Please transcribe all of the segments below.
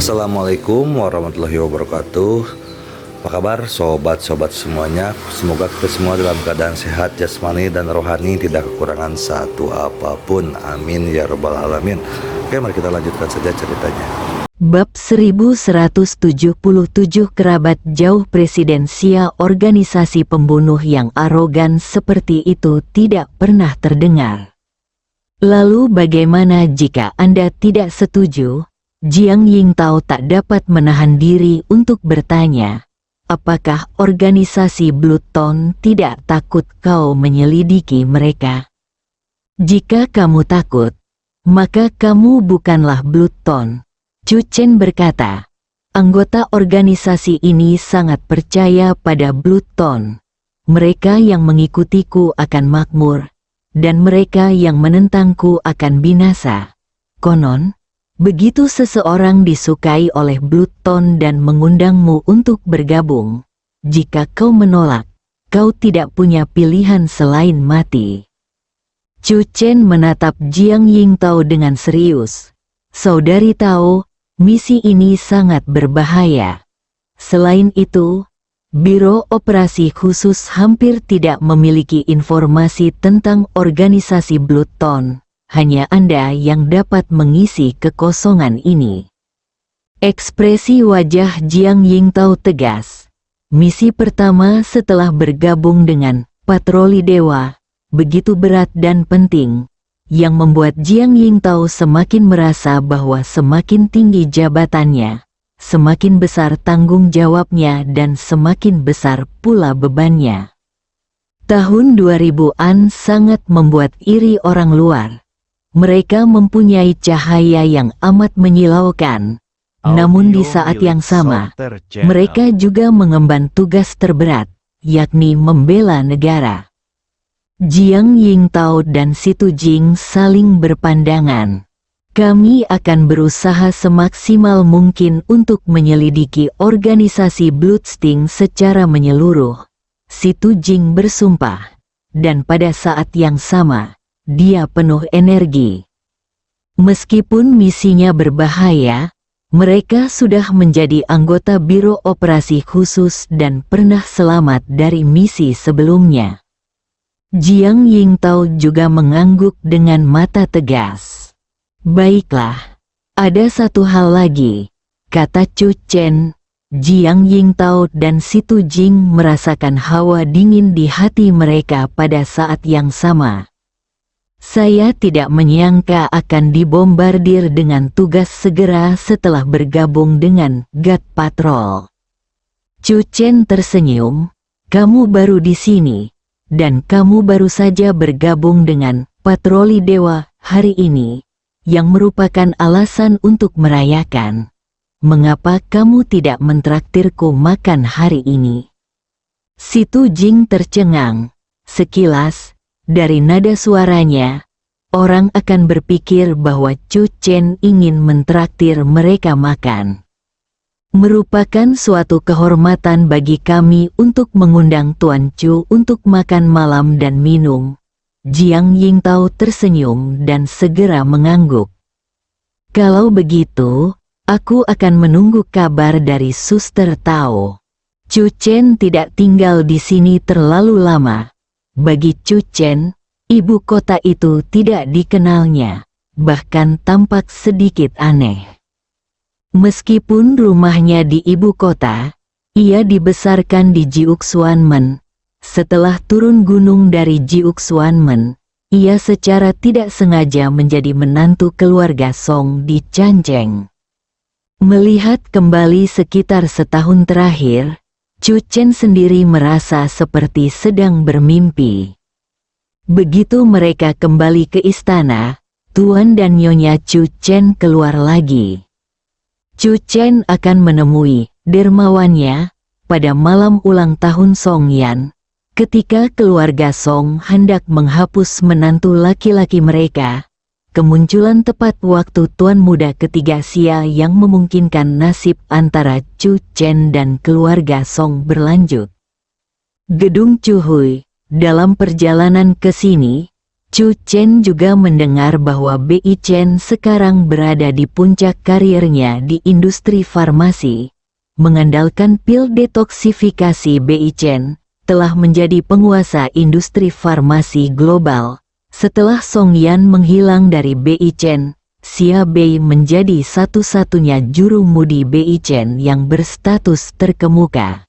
Assalamualaikum warahmatullahi wabarakatuh. Apa kabar sobat-sobat semuanya? Semoga kita semua dalam keadaan sehat jasmani dan rohani, tidak kekurangan satu apapun. Amin ya rabbal alamin. Oke, mari kita lanjutkan saja ceritanya. Bab 1177, kerabat jauh Presiden Sia. Organisasi pembunuh yang arogan seperti itu tidak pernah terdengar. Lalu bagaimana jika Anda tidak setuju? Jiang Yingtao tak dapat menahan diri untuk bertanya, apakah organisasi Blood Tone tidak takut kau menyelidiki mereka? Jika kamu takut, maka kamu bukanlah Blood Tone. Chu Chen berkata, anggota organisasi ini sangat percaya pada Blood Tone. Mereka yang mengikutiku akan makmur, dan mereka yang menentangku akan binasa. Konon, begitu seseorang disukai oleh Blood Tone dan mengundangmu untuk bergabung, jika kau menolak, kau tidak punya pilihan selain mati. Chu Chen menatap Jiang Yingtao dengan serius. Saudari Tao, misi ini sangat berbahaya. Selain itu, Biro Operasi Khusus hampir tidak memiliki informasi tentang organisasi Blood Tone. Hanya Anda yang dapat mengisi kekosongan ini. Ekspresi wajah Jiang Yingtao tegas. Misi pertama setelah bergabung dengan Patroli Dewa begitu berat dan penting, yang membuat Jiang Yingtao semakin merasa bahwa semakin tinggi jabatannya, semakin besar tanggung jawabnya dan semakin besar pula bebannya. Tahun 2000-an sangat membuat iri orang luar. Mereka mempunyai cahaya yang amat menyilaukan. Namun di saat yang sama, mereka juga mengemban tugas terberat, yakni membela negara. Jiang Yingtao dan Situ Jing saling berpandangan. Kami akan berusaha semaksimal mungkin untuk menyelidiki organisasi Bloodsting secara menyeluruh. Situ Jing bersumpah. Dan pada saat yang sama, dia penuh energi. Meskipun misinya berbahaya, mereka sudah menjadi anggota Biro Operasi Khusus dan pernah selamat dari misi sebelumnya. Jiang Yingtao juga mengangguk dengan mata tegas. Baiklah, ada satu hal lagi, kata Chu Chen. Jiang Yingtao dan Situ Jing merasakan hawa dingin di hati mereka pada saat yang sama. Saya tidak menyangka akan dibombardir dengan tugas segera setelah bergabung dengan God Patrol. Chu Chen tersenyum, kamu baru di sini, dan kamu baru saja bergabung dengan Patroli Dewa hari ini, yang merupakan alasan untuk merayakan. Mengapa kamu tidak mentraktirku makan hari ini? Situ Jing tercengang. Sekilas, dari nada suaranya, orang akan berpikir bahwa Chu Chen ingin mentraktir mereka makan. Merupakan suatu kehormatan bagi kami untuk mengundang Tuan Chu untuk makan malam dan minum. Jiang Yingtao tersenyum dan segera mengangguk. Kalau begitu, aku akan menunggu kabar dari Suster Tao. Chu Chen tidak tinggal di sini terlalu lama. Bagi Chu Chen, ibu kota itu tidak dikenalnya, bahkan tampak sedikit aneh. Meskipun rumahnya di ibu kota, ia dibesarkan di Jiuxuanmen. Setelah turun gunung dari Jiuxuanmen, ia secara tidak sengaja menjadi menantu keluarga Song di Chancheng. Melihat kembali sekitar setahun terakhir, Chu Chen sendiri merasa seperti sedang bermimpi. Begitu mereka kembali ke istana, Tuan dan Nyonya Chu Chen keluar lagi. Chu Chen akan menemui dermawannya pada malam ulang tahun Song Yan, ketika keluarga Song hendak menghapus menantu laki-laki mereka. Kemunculan tepat waktu tuan muda ketiga Sia yang memungkinkan nasib antara Chu Chen dan keluarga Song berlanjut. Gedung Chu Hui, dalam perjalanan ke sini, Chu Chen juga mendengar bahwa Bei Chen sekarang berada di puncak karirnya di industri farmasi. Mengandalkan pil detoksifikasi, Bei Chen telah menjadi penguasa industri farmasi global. Setelah Song Yan menghilang dari Bei Chen, Xia Bei menjadi satu-satunya juru mudi Bei Chen yang berstatus terkemuka.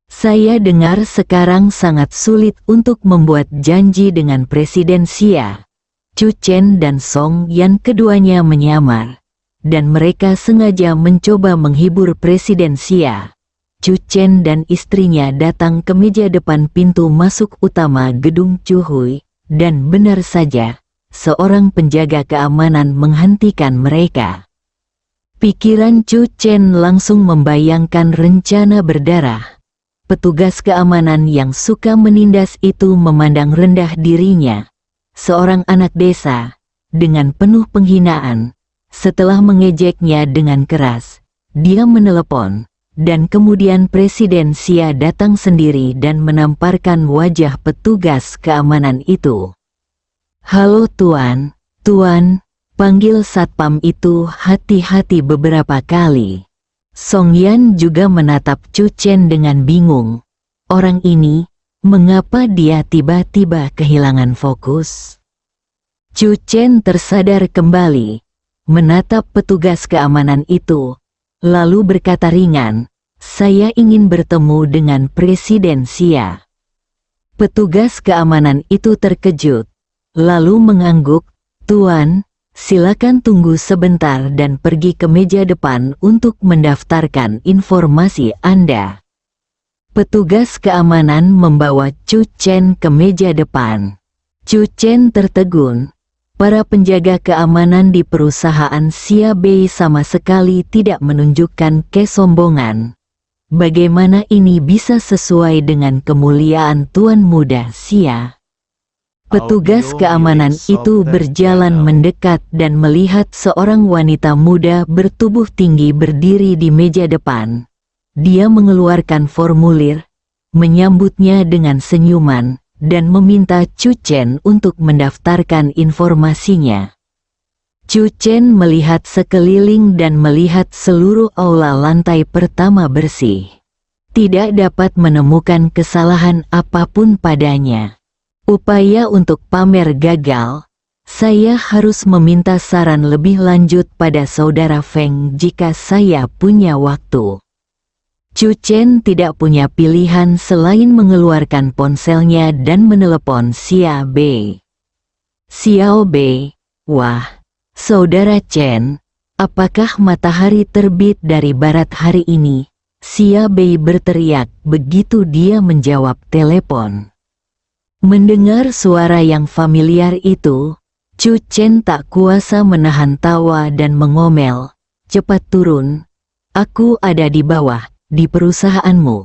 Saya dengar sekarang sangat sulit untuk membuat janji dengan Presiden Xia. Chu Chen dan Song Yan keduanya menyamar, dan mereka sengaja mencoba menghibur Presiden Xia. Chu Chen dan istrinya datang ke meja depan pintu masuk utama gedung Chu Hui, dan benar saja, seorang penjaga keamanan menghentikan mereka. Pikiran Chu Chen langsung membayangkan rencana berdarah. Petugas keamanan yang suka menindas itu memandang rendah dirinya, seorang anak desa, dengan penuh penghinaan. Setelah mengejeknya dengan keras, dia menelepon, dan kemudian Presiden Xia datang sendiri dan menamparkan wajah petugas keamanan itu. "Halo Tuan, Tuan," panggil satpam itu hati-hati beberapa kali. Song Yan juga menatap Chu Chen dengan bingung. Orang ini, mengapa dia tiba-tiba kehilangan fokus? Chu Chen tersadar kembali, menatap petugas keamanan itu, lalu berkata ringan, "Saya ingin bertemu dengan Presiden Xia." Petugas keamanan itu terkejut, lalu mengangguk, "Tuan, silakan tunggu sebentar dan pergi ke meja depan untuk mendaftarkan informasi Anda." Petugas keamanan membawa Chu Chen ke meja depan. Chu Chen tertegun. Para penjaga keamanan di perusahaan Xia Bei sama sekali tidak menunjukkan kesombongan. Bagaimana ini bisa sesuai dengan kemuliaan Tuan Muda Xia? Petugas keamanan itu berjalan mendekat dan melihat seorang wanita muda bertubuh tinggi berdiri di meja depan. Dia mengeluarkan formulir, menyambutnya dengan senyuman, dan meminta Chu Chen untuk mendaftarkan informasinya. Chu Chen melihat sekeliling dan melihat seluruh aula lantai pertama bersih. Tidak dapat menemukan kesalahan apapun padanya. Upaya untuk pamer gagal. Saya harus meminta saran lebih lanjut pada Saudara Feng jika saya punya waktu. Chu Chen tidak punya pilihan selain mengeluarkan ponselnya dan menelepon Xia Bei. "Xiao Bei, wah, Saudara Chen, apakah matahari terbit dari barat hari ini?" Xia Bei berteriak begitu dia menjawab telepon. Mendengar suara yang familiar itu, Chu Chen tak kuasa menahan tawa dan mengomel, "Cepat turun, aku ada di bawah, di perusahaanmu."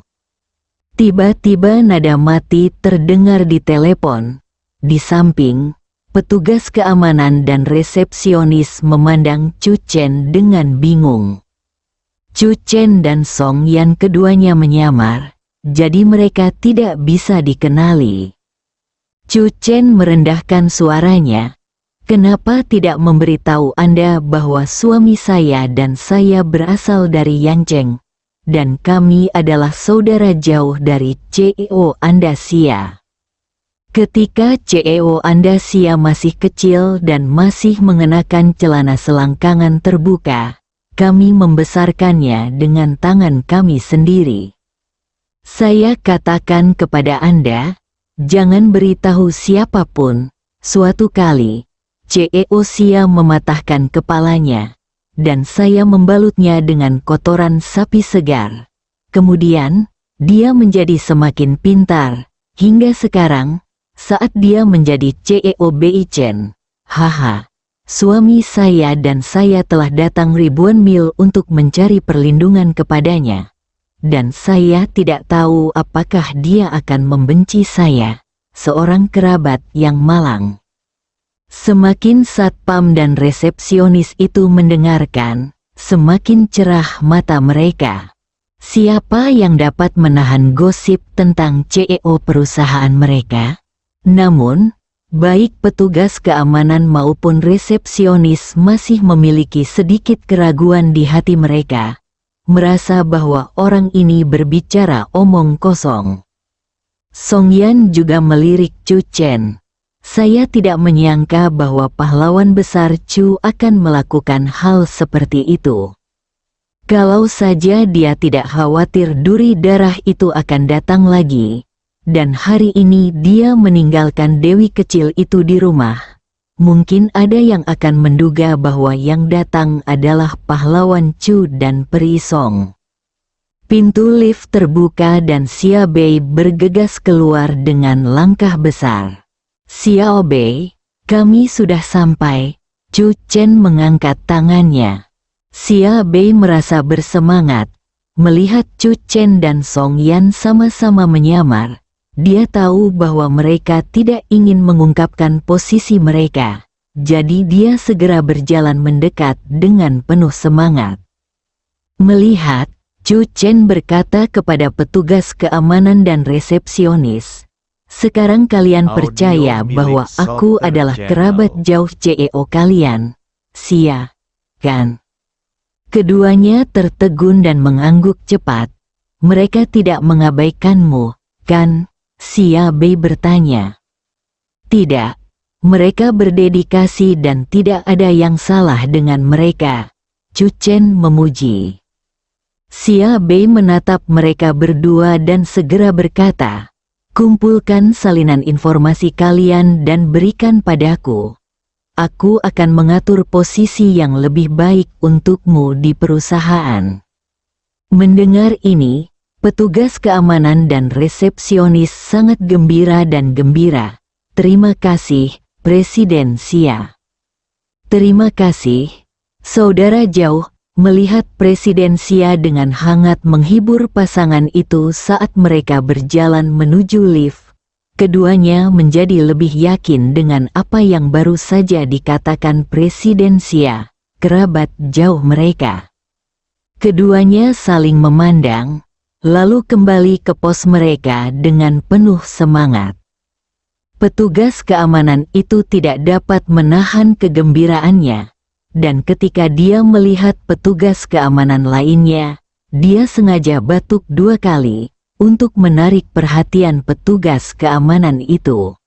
Tiba-tiba nada mati terdengar di telepon. Di samping, petugas keamanan dan resepsionis memandang Chu Chen dengan bingung. Chu Chen dan Song Yan keduanya menyamar, jadi mereka tidak bisa dikenali. Chu Chen merendahkan suaranya, "Kenapa tidak memberitahu Anda bahwa suami saya dan saya berasal dari Yancheng, dan kami adalah saudara jauh dari CEO Anda Xia?" Ketika CEO Anda Xia masih kecil dan masih mengenakan celana selangkangan terbuka, kami membesarkannya dengan tangan kami sendiri. Saya katakan kepada Anda, jangan beritahu siapapun. Suatu kali, CEO Xia mematahkan kepalanya, dan saya membalutnya dengan kotoran sapi segar. Kemudian, dia menjadi semakin pintar, hingga sekarang, saat dia menjadi CEO Bei Chen. Haha, suami saya dan saya telah datang ribuan mil untuk mencari perlindungan kepadanya. Dan saya tidak tahu apakah dia akan membenci saya, seorang kerabat yang malang. Semakin satpam dan resepsionis itu mendengarkan, semakin cerah mata mereka. Siapa yang dapat menahan gosip tentang CEO perusahaan mereka? Namun, Baik petugas keamanan maupun resepsionis masih memiliki sedikit keraguan di hati mereka, merasa bahwa orang ini berbicara omong kosong. Song Yan juga melirik Chu Chen. Saya tidak menyangka bahwa pahlawan besar Chu akan melakukan hal seperti itu. Kalau saja dia tidak khawatir duri darah itu akan datang lagi, dan hari ini dia meninggalkan Dewi kecil itu di rumah, mungkin ada yang akan menduga bahwa yang datang adalah pahlawan Chu dan Peri Song. Pintu lift terbuka dan Xia Bei bergegas keluar dengan langkah besar. Xiao Bei, kami sudah sampai. Chu Chen mengangkat tangannya. Xia Bei merasa bersemangat. Melihat Chu Chen dan Song Yan sama-sama menyamar, dia tahu bahwa mereka tidak ingin mengungkapkan posisi mereka. Jadi dia segera berjalan mendekat dengan penuh semangat. Melihat, Chu Chen berkata kepada petugas keamanan dan resepsionis, "Sekarang kalian percaya bahwa aku adalah kerabat jauh CEO kalian, Xia, kan?" Keduanya tertegun dan mengangguk cepat. "Mereka tidak mengabaikanmu, kan?" Xia Bei bertanya. "Tidak, mereka berdedikasi dan tidak ada yang salah dengan mereka," Chu Chen memuji. Xia Bei menatap mereka berdua dan segera berkata, "Kumpulkan salinan informasi kalian dan berikan padaku. Aku akan mengatur posisi yang lebih baik untukmu di perusahaan." Mendengar ini, petugas keamanan dan resepsionis sangat gembira dan gembira. "Terima kasih, Presiden Xia." "Terima kasih, Saudara Jauh." Melihat Presiden Xia dengan hangat menghibur pasangan itu saat mereka berjalan menuju lift, keduanya menjadi lebih yakin dengan apa yang baru saja dikatakan Presiden Xia, kerabat jauh mereka. Keduanya saling memandang, lalu kembali ke pos mereka dengan penuh semangat. Petugas keamanan itu tidak dapat menahan kegembiraannya. Dan ketika dia melihat petugas keamanan lainnya, dia sengaja batuk 2 kali untuk menarik perhatian petugas keamanan itu.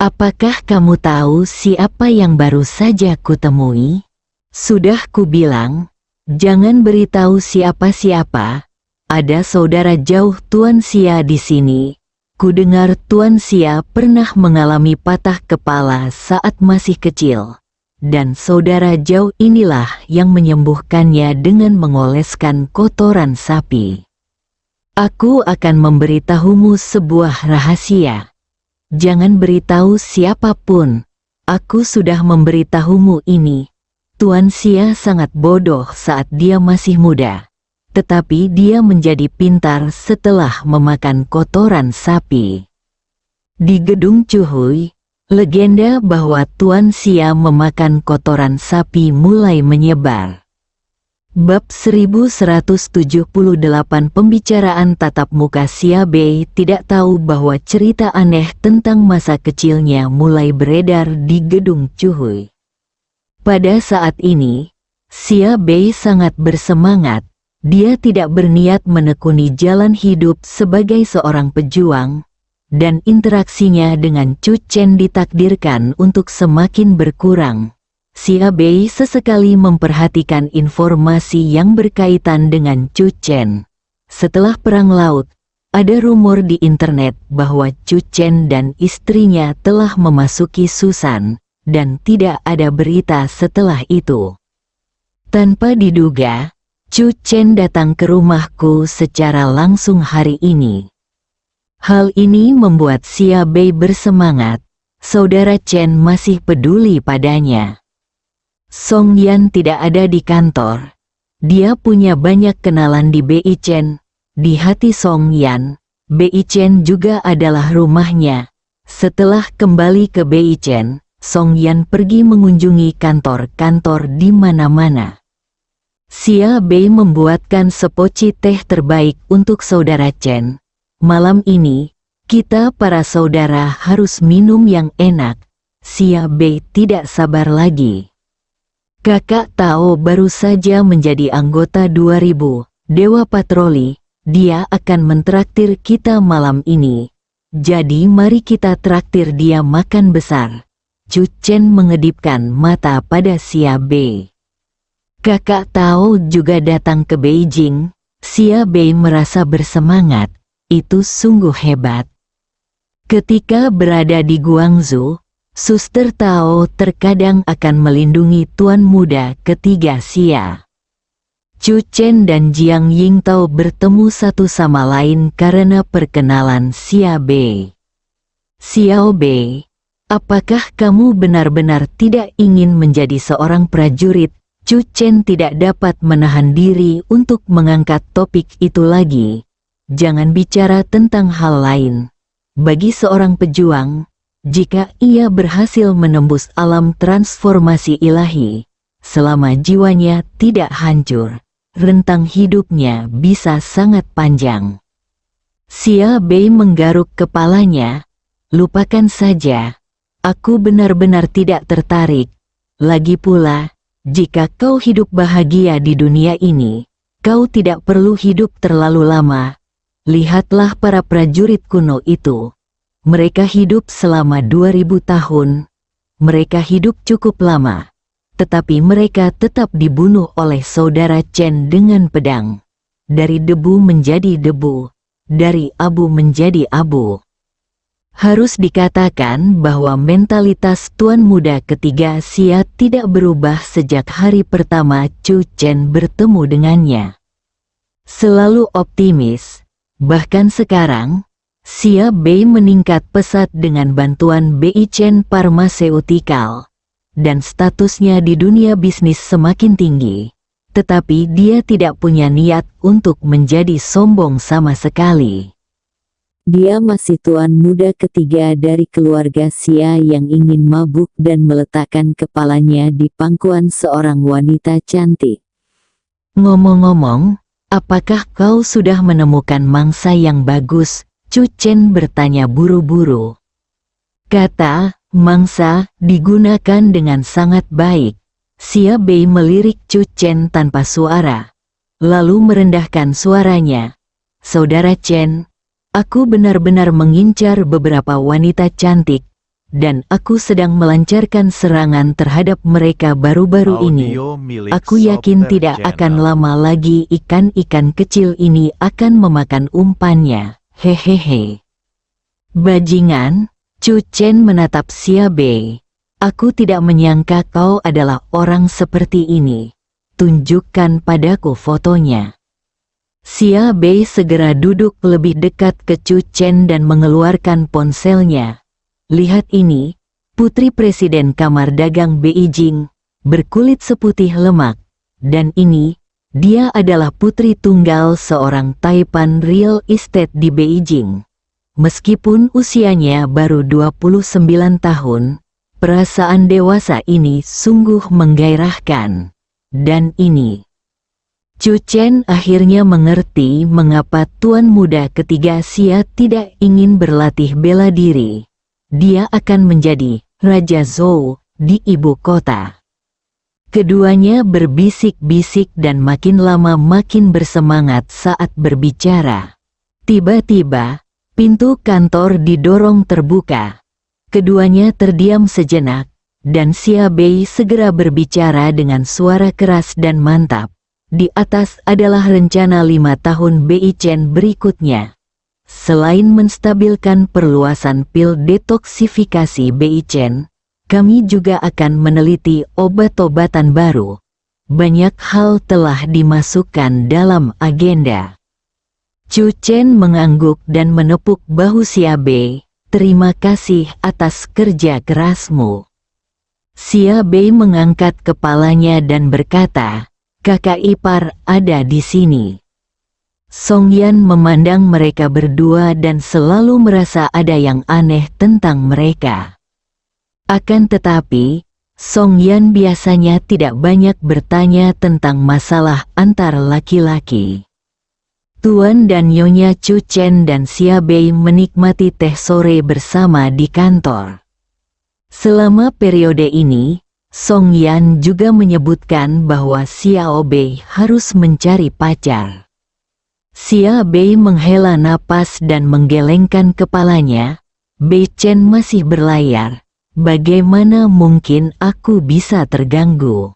"Apakah kamu tahu siapa yang baru saja kutemui? Sudah kubilang, jangan beritahu siapa-siapa. Ada saudara jauh Tuan Xia di sini. Kudengar Tuan Xia pernah mengalami patah kepala saat masih kecil. Dan saudara jauh inilah yang menyembuhkannya dengan mengoleskan kotoran sapi. Aku akan memberitahumu sebuah rahasia. Jangan beritahu siapapun. Aku sudah memberitahumu ini. Tuan Xia sangat bodoh saat dia masih muda. Tetapi dia menjadi pintar setelah memakan kotoran sapi." Di gedung Chuhui, legenda bahwa Tuan Xia memakan kotoran sapi mulai menyebar. Bab 1178 Pembicaraan tatap muka. Xia Bei tidak tahu bahwa cerita aneh tentang masa kecilnya mulai beredar di gedung Chuhui. Pada saat ini, Xia Bei sangat bersemangat. Dia tidak berniat menekuni jalan hidup sebagai seorang pejuang, dan interaksinya dengan Chu Chen ditakdirkan untuk semakin berkurang. Xia Bei sesekali memperhatikan informasi yang berkaitan dengan Chu Chen. Setelah Perang Laut, ada rumor di internet bahwa Chu Chen dan istrinya telah memasuki Susan, dan tidak ada berita setelah itu. Tanpa diduga, Chu Chen datang ke rumahku secara langsung hari ini. Hal ini membuat Xia Bei bersemangat. Saudara Chen masih peduli padanya. Song Yan tidak ada di kantor. Dia punya banyak kenalan di Bei Chen. Di hati Song Yan, Bei Chen juga adalah rumahnya. Setelah kembali ke Bei Chen, Song Yan pergi mengunjungi kantor-kantor di mana-mana. Xia Bei membuatkan sepoci teh terbaik untuk saudara Chen. Malam ini, Kita para saudara harus minum yang enak. Sia Bei tidak sabar lagi. Kakak Tao baru saja menjadi anggota 2000 Dewa Patroli. Dia akan mentraktir kita malam ini. Jadi mari kita traktir dia makan besar. Chu Chen mengedipkan mata pada Sia Bei. Kakak Tao juga datang ke Beijing. Sia Bei merasa bersemangat. Itu sungguh hebat. Ketika berada di Guangzhou, Suster Tao terkadang akan melindungi tuan muda ketiga Xia. Chu Chen dan Jiang Yingtao bertemu satu sama lain karena perkenalan Xia Bei. Xiao Bei, apakah kamu benar-benar tidak ingin menjadi seorang prajurit? Chu Chen tidak dapat menahan diri untuk mengangkat topik itu lagi. Jangan bicara tentang hal lain. Bagi seorang pejuang, jika ia berhasil menembus alam transformasi ilahi, selama jiwanya tidak hancur, rentang hidupnya bisa sangat panjang. Xia Bei menggaruk kepalanya. Lupakan saja. Aku benar-benar tidak tertarik. Lagi pula, jika kau hidup bahagia di dunia ini, kau tidak perlu hidup terlalu lama. Lihatlah para prajurit kuno itu. Mereka hidup selama 2000 tahun. Mereka hidup cukup lama. Tetapi mereka tetap dibunuh oleh saudara Chen dengan pedang. Dari debu menjadi debu. Dari abu menjadi abu. Harus dikatakan bahwa mentalitas tuan muda ketiga Xia tidak berubah sejak hari pertama Chu Chen bertemu dengannya. Selalu optimis, bahkan sekarang, Xia Bei meningkat pesat dengan bantuan Beijing Pharmaceutical, dan statusnya di dunia bisnis semakin tinggi. Tetapi dia tidak punya niat untuk menjadi sombong sama sekali. Dia masih tuan muda ketiga dari keluarga Xia yang ingin mabuk dan meletakkan kepalanya di pangkuan seorang wanita cantik. Ngomong-ngomong, apakah kau sudah menemukan mangsa yang bagus? Chu Chen bertanya buru-buru. Kata mangsa digunakan dengan sangat baik. Xia Bei melirik Chu Chen tanpa suara, lalu merendahkan suaranya. Saudara Chen, aku benar-benar mengincar beberapa wanita cantik, dan aku sedang melancarkan serangan terhadap mereka baru-baru ini. Aku yakin tidak akan lama lagi ikan-ikan kecil ini akan memakan umpannya. Hehehe. Bajingan, Chu Chen menatap Xia Bei. Aku tidak menyangka kau adalah orang seperti ini. Tunjukkan padaku fotonya. Xia Bei segera duduk lebih dekat ke Chu Chen dan mengeluarkan ponselnya. Lihat ini, putri presiden kamar dagang Beijing, berkulit seputih lemak. Dan ini, dia adalah putri tunggal seorang taipan real estate di Beijing. Meskipun usianya baru 29 tahun, perasaan dewasa ini sungguh menggairahkan. Dan ini, Chu Chen akhirnya mengerti mengapa tuan muda ketiga Xia tidak ingin berlatih bela diri. Dia akan menjadi Raja Zhou di ibu kota. Keduanya berbisik-bisik dan makin lama makin bersemangat saat berbicara. Tiba-tiba, pintu kantor didorong terbuka. Keduanya terdiam sejenak, dan Xia Bei segera berbicara dengan suara keras dan mantap. Di atas adalah rencana 5 tahun Beijing berikutnya. Selain menstabilkan perluasan pil detoksifikasi Beijing, kami juga akan meneliti obat-obatan baru. Banyak hal telah dimasukkan dalam agenda. Chu Chen mengangguk dan menepuk bahu Xia Bei. Terima kasih atas kerja kerasmu. Xia Bei mengangkat kepalanya dan berkata, kakak ipar ada di sini. Song Yan memandang mereka berdua dan selalu merasa ada yang aneh tentang mereka. Akan tetapi, Song Yan biasanya tidak banyak bertanya tentang masalah antar laki-laki. Tuan dan Nyonya Chu Chen dan Xia Bei menikmati teh sore bersama di kantor. Selama periode ini, Song Yan juga menyebutkan bahwa Xiao Bei harus mencari pacar. Xia Bei menghela napas dan menggelengkan kepalanya. Bei Chen masih berlayar. Bagaimana mungkin aku bisa terganggu?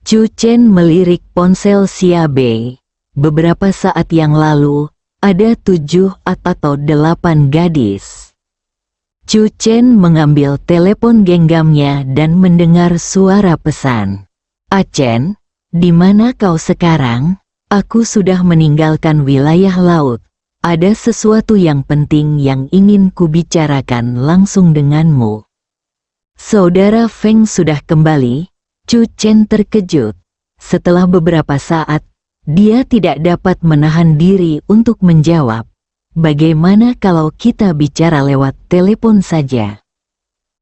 Chu Chen melirik ponsel Xia Bei. Beberapa saat yang lalu, ada 7 atau 8 gadis. Chu Chen mengambil telepon genggamnya dan mendengar suara pesan. "Chen, di mana kau sekarang? Aku sudah meninggalkan wilayah laut. Ada sesuatu yang penting yang ingin kubicarakan langsung denganmu." Saudara Feng sudah kembali. Chu Chen terkejut. Setelah beberapa saat, dia tidak dapat menahan diri untuk menjawab. "Bagaimana kalau kita bicara lewat telepon saja?"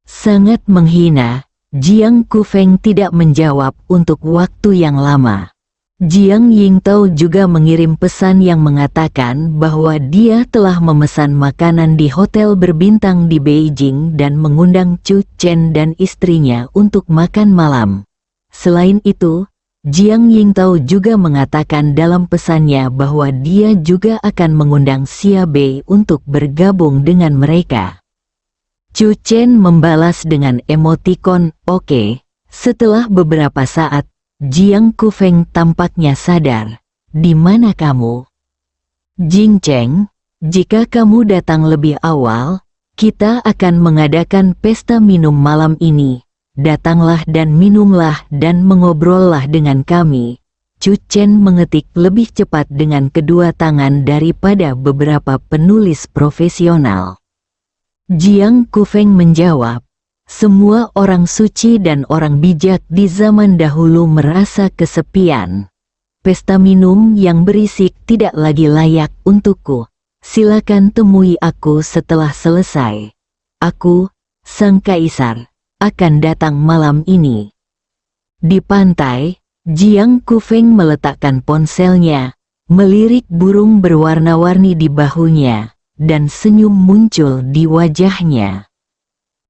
Sangat menghina, Jiang Kufeng tidak menjawab untuk waktu yang lama. Jiang Yingtao juga mengirim pesan yang mengatakan bahwa dia telah memesan makanan di hotel berbintang di Beijing dan mengundang Chu Chen dan istrinya untuk makan malam. Selain itu, Jiang Yingtao juga mengatakan dalam pesannya bahwa dia juga akan mengundang Xia Bei untuk bergabung dengan mereka. Chu Chen membalas dengan emotikon "Oke." Setelah beberapa saat, Jiang Kufeng tampaknya sadar. "Di mana kamu?" "Jing Cheng, jika kamu datang lebih awal, kita akan mengadakan pesta minum malam ini. Datanglah dan minumlah dan mengobrollah dengan kami." Chu Chen mengetik lebih cepat dengan kedua tangan daripada beberapa penulis profesional. Jiang Kufeng menjawab, "Semua orang suci dan orang bijak di zaman dahulu merasa kesepian. Pesta minum yang berisik tidak lagi layak untukku. Silakan temui aku setelah selesai. Aku, Sang Kaisar, akan datang malam ini." Di pantai, Jiang Kufeng meletakkan ponselnya, melirik burung berwarna-warni di bahunya, dan senyum muncul di wajahnya.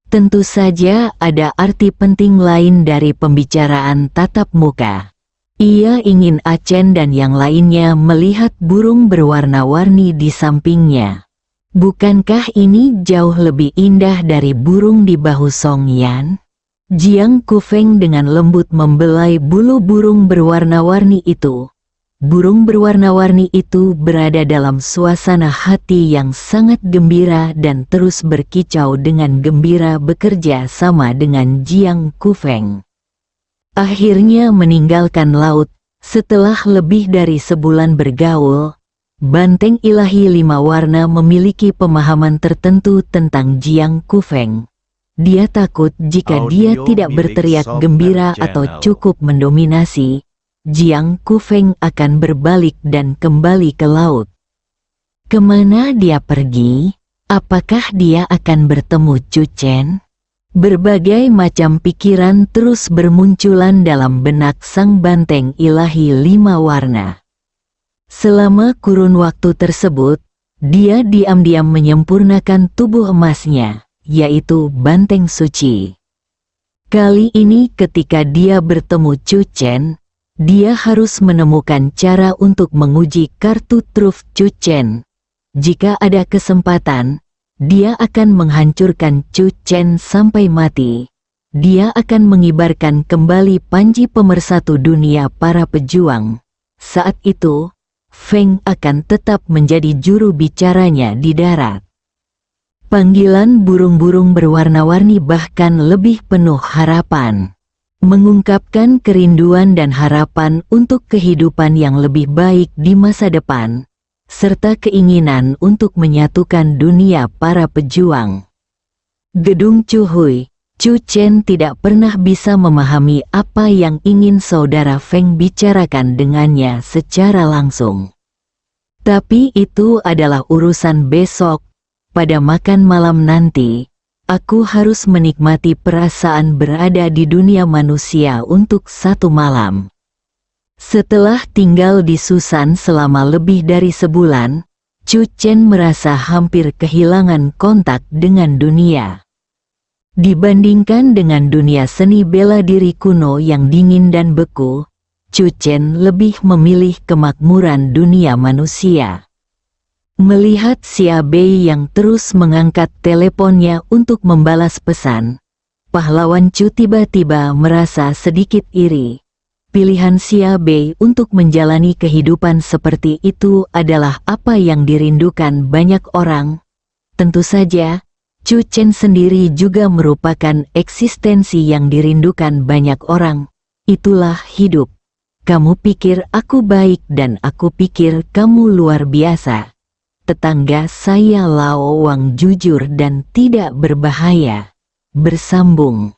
Tentu saja ada arti penting lain dari pembicaraan tatap muka. Ia ingin Chen dan yang lainnya melihat burung berwarna-warni di sampingnya. Bukankah ini jauh lebih indah dari burung di bahu Song Yan? Jiang Kufeng dengan lembut membelai bulu burung berwarna-warni itu. Burung berwarna-warni itu berada dalam suasana hati yang sangat gembira dan terus berkicau dengan gembira bekerja sama dengan Jiang Kufeng. Akhirnya meninggalkan laut, setelah lebih dari sebulan bergaul, Banteng Ilahi 5 Warna memiliki pemahaman tertentu tentang Jiang Kufeng. Dia takut jika dia tidak berteriak gembira atau cukup mendominasi, Jiang Kufeng akan berbalik dan kembali ke laut. Kemana dia pergi? Apakah dia akan bertemu Chu Chen? Berbagai macam pikiran terus bermunculan dalam benak sang Banteng Ilahi 5 Warna. Selama kurun waktu tersebut, dia diam-diam menyempurnakan tubuh emasnya, yaitu Banteng Suci. Kali ini ketika dia bertemu Chu Chen, dia harus menemukan cara untuk menguji kartu truf Chu Chen. Jika ada kesempatan, dia akan menghancurkan Chu Chen sampai mati. Dia akan mengibarkan kembali panji pemersatu dunia para pejuang. Saat itu, Feng akan tetap menjadi juru bicaranya di darat. Panggilan burung-burung berwarna-warni bahkan lebih penuh harapan. Mengungkapkan kerinduan dan harapan untuk kehidupan yang lebih baik di masa depan, serta keinginan untuk menyatukan dunia para pejuang. Gedung Chuhui, Chu Chen tidak pernah bisa memahami apa yang ingin saudara Feng bicarakan dengannya secara langsung. Tapi itu adalah urusan besok. Pada makan malam nanti, aku harus menikmati perasaan berada di dunia manusia untuk 1 malam. Setelah tinggal di Susan selama lebih dari sebulan, Chu Chen merasa hampir kehilangan kontak dengan dunia. Dibandingkan dengan dunia seni bela diri kuno yang dingin dan beku, Chu Chen lebih memilih kemakmuran dunia manusia. Melihat Xia Bei yang terus mengangkat teleponnya untuk membalas pesan, pahlawan Chu tiba-tiba merasa sedikit iri. Pilihan Xia Bei untuk menjalani kehidupan seperti itu adalah apa yang dirindukan banyak orang. Tentu saja, Chu Chen sendiri juga merupakan eksistensi yang dirindukan banyak orang. Itulah hidup. Kamu pikir aku baik dan aku pikir kamu luar biasa. Tetangga saya Lao Wang jujur dan tidak berbahaya. Bersambung.